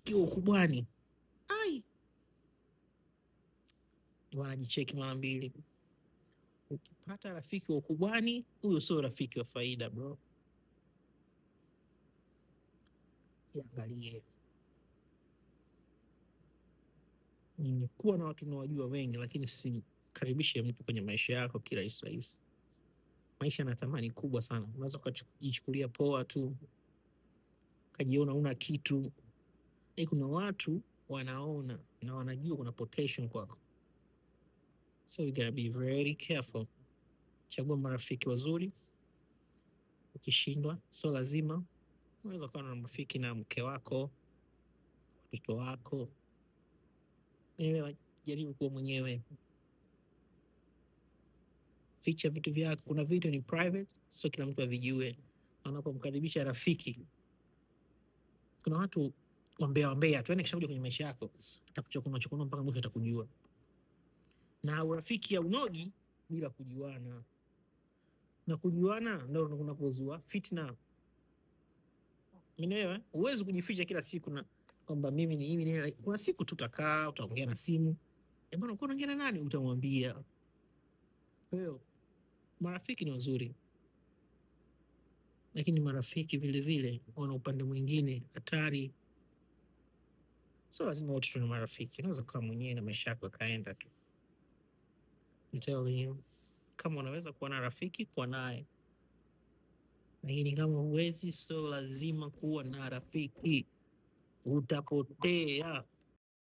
rafiki wa ukubwani, ai, wanajicheki mara mbili. Ukipata rafiki wa ukubwani, huyo sio rafiki wa faida bro. Angalie, kuwa na watu unawajua wengi, lakini usikaribishe mtu kwenye maisha yako kirahisi rahisi. Maisha yana thamani kubwa sana. Unaweza ukajichukulia poa tu, ukajiona una kitu. Kuna watu wanaona na wanajua kuna potential kwako, so you gotta be very careful. Chagua marafiki wazuri. Ukishindwa, so lazima unaweza kuwa na marafiki na mke wako, watoto wako. Jaribu kuwa mwenyewe, ficha vitu vyako. Kuna vitu ni private, so kila mtu avijue. Unapomkaribisha rafiki, kuna watu wambea tu, kisha kuja kwenye maisha yako atakuchokonoa mpaka mwisho atakujua. Na urafiki ya unogi bila kujuana, na kujuana ndio unapozua fitna. Umeelewa? Uwezi kujificha kila siku na kwamba mimi ni hivi. Kuna siku tutakaa, utaongea na simu, bwana uko unaongea na nani, utamwambia. Kwa hiyo marafiki ni wazuri, lakini marafiki vile vile wana upande mwingine hatari. So lazima wote tuna marafiki. Unaweza kuwa mwenyewe na maisha yako kaenda tu. I'm telling you, kama unaweza kuwa na rafiki, kuwa naye, lakini kama huwezi, so lazima kuwa na rafiki. Utapotea.